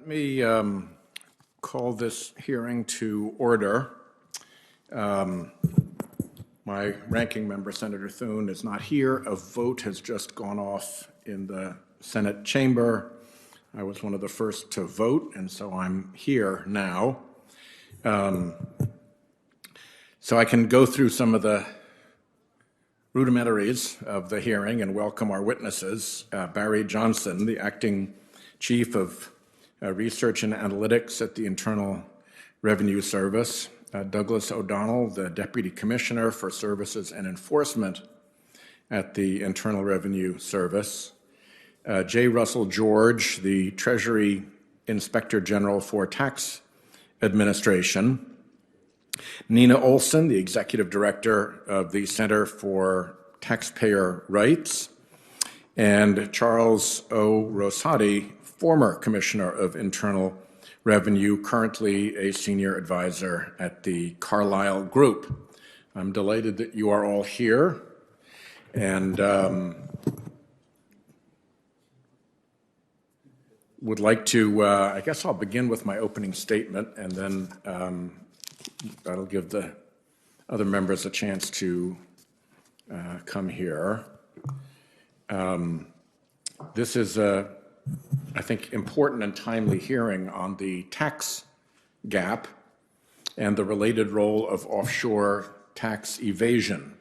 Let me call this hearing to order. My ranking member, Senator Thune, is not here. A vote has just gone off in the Senate chamber. I was one of the first to vote, and so I'm here now. So I can go through some of the rudimentaries of the hearing and welcome our witnesses. Barry Johnson, the acting chief of Research and Analytics at the Internal Revenue Service. Douglas O'Donnell, the Deputy Commissioner for Services and Enforcement at the Internal Revenue Service. J. Russell George, the Treasury Inspector General for Tax Administration. Nina Olson, the Executive Director of the Center for Taxpayer Rights. And Charles O. Rosati, former Commissioner of Internal Revenue, currently a senior advisor at the Carlyle Group. I'm delighted that you are all here, and would like to, I guess I'll begin with my opening statement, and then that'll give the other members a chance to come here. This is a, I think, important and timely hearing on the tax gap and the related role of offshore tax evasion.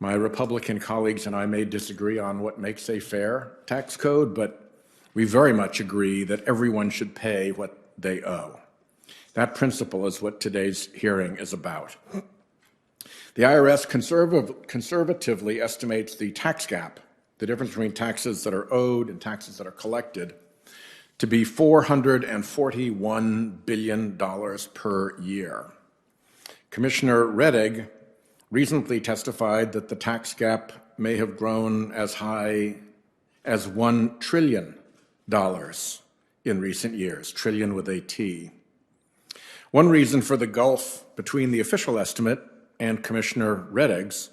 My Republican colleagues and I may disagree on what makes a fair tax code, but we very much agree that everyone should pay what they owe. That principle is what today's hearing is about. The IRS conservatively estimates the tax gap, the difference between taxes that are owed and taxes that are collected, to be $441 billion per year. Commissioner Rettig recently testified that the tax gap may have grown as high as $1 trillion in recent years, trillion with a T. One reason for the gulf between the official estimate and Commissioner Rettig's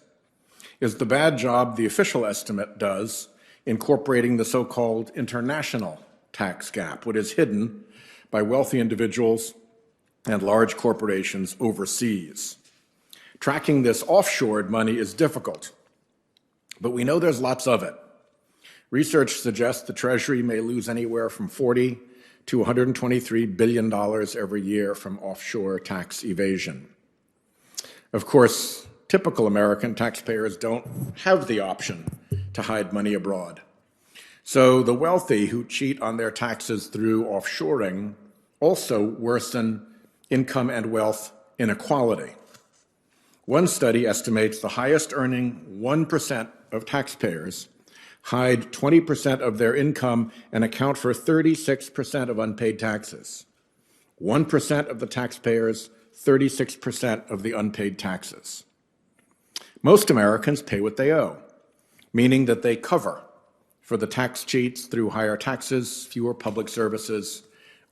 is the bad job the official estimate does incorporating the so-called international tax gap, what is hidden by wealthy individuals and large corporations overseas. Tracking this offshored money is difficult, but we know there's lots of it. Research suggests the Treasury may lose anywhere from $40 to $123 billion every year from offshore tax evasion. Of course, typical American taxpayers don't have the option to hide money abroad. So the wealthy who cheat on their taxes through offshoring also worsen income and wealth inequality. One study estimates the highest earning 1% of taxpayers hide 20% of their income and account for 36% of unpaid taxes. 1% of the taxpayers, 36% of the unpaid taxes. Most Americans pay what they owe, meaning that they cover for the tax cheats through higher taxes, fewer public services,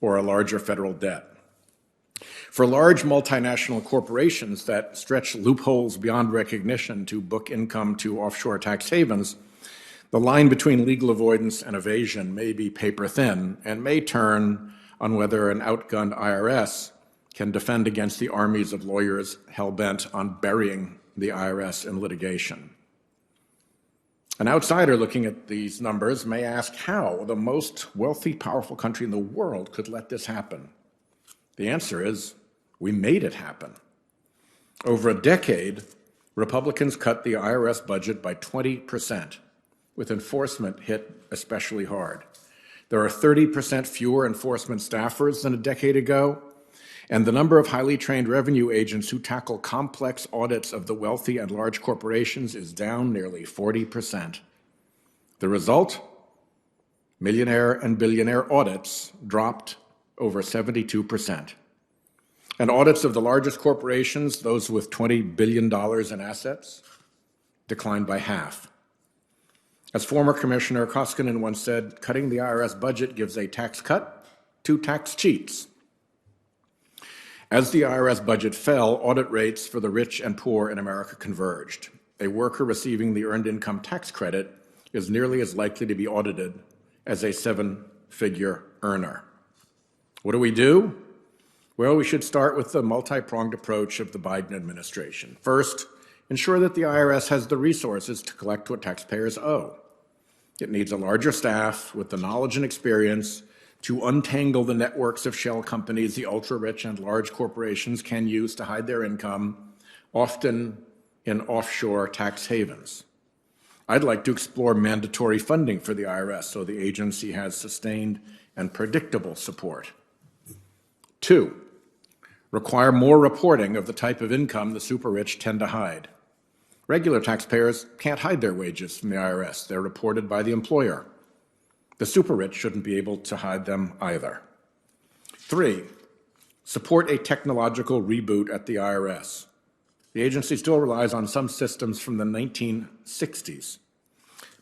or a larger federal debt. For large multinational corporations that stretch loopholes beyond recognition to book income to offshore tax havens, the line between legal avoidance and evasion may be paper thin and may turn on whether an outgunned IRS can defend against the armies of lawyers hell-bent on burying the IRS in litigation. An outsider looking at these numbers may ask how the most wealthy, powerful country in the world could let this happen. The answer is, we made it happen. Over a decade, Republicans cut the IRS budget by 20%, with enforcement hit especially hard. There are 30% fewer enforcement staffers than a decade ago, and the number of highly trained revenue agents who tackle complex audits of the wealthy and large corporations is down nearly 40%. The result? Millionaire and billionaire audits dropped over 72%. And audits of the largest corporations, those with $20 billion in assets, declined by half. As former Commissioner Koskinen once said, cutting the IRS budget gives a tax cut to tax cheats. As the IRS budget fell, audit rates for the rich and poor in America converged. A worker receiving the Earned Income Tax Credit is nearly as likely to be audited as a seven-figure earner. What do we do? Well, we should start with the multi-pronged approach of the Biden administration. First, ensure that the IRS has the resources to collect what taxpayers owe. It needs a larger staff with the knowledge and experience to untangle the networks of shell companies the ultra-rich and large corporations can use to hide their income, often in offshore tax havens. I'd like to explore mandatory funding for the IRS so the agency has sustained and predictable support. 2, require more reporting of the type of income the super-rich tend to hide. Regular taxpayers can't hide their wages from the IRS. They're reported by the employer. The super-rich shouldn't be able to hide them either. 3, support a technological reboot at the IRS. The agency still relies on some systems from the 1960s.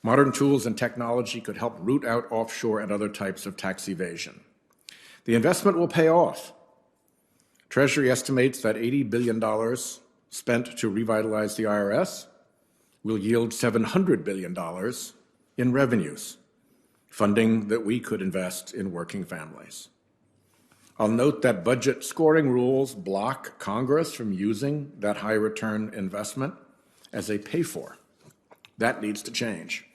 Modern tools and technology could help root out offshore and other types of tax evasion. The investment will pay off. Treasury estimates that $80 billion spent to revitalize the IRS will yield $700 billion in revenues, funding that we could invest in working families. I'll note that budget scoring rules block Congress from using that high return investment as a pay-for. That needs to change.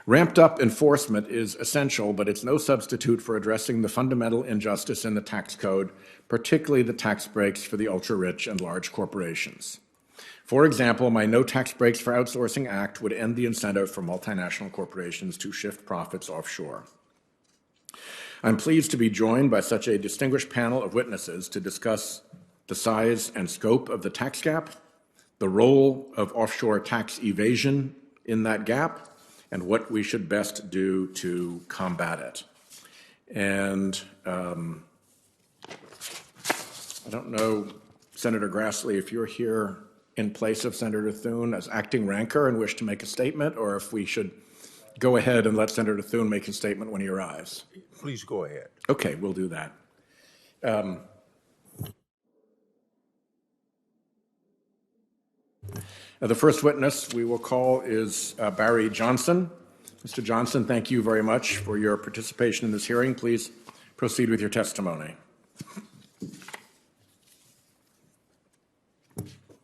Ramped up enforcement is essential, but it's no substitute for addressing the fundamental injustice in the tax code, particularly the tax breaks for the ultra-rich and large corporations. For example, my No Tax Breaks for Outsourcing Act would end the incentive for multinational corporations to shift profits offshore. I'm pleased to be joined by such a distinguished panel of witnesses to discuss the size and scope of the tax gap, the role of offshore tax evasion in that gap, and what we should best do to combat it. And I don't know, Senator Grassley, if you're here in place of Senator Thune as acting ranker and wish to make a statement, or if we should go ahead and let Senator Thune make his statement when he arrives. Please go ahead. Okay, we'll do that. The first witness we will call is Barry Johnson. Mr. Johnson, thank you very much for your participation in this hearing. Please proceed with your testimony.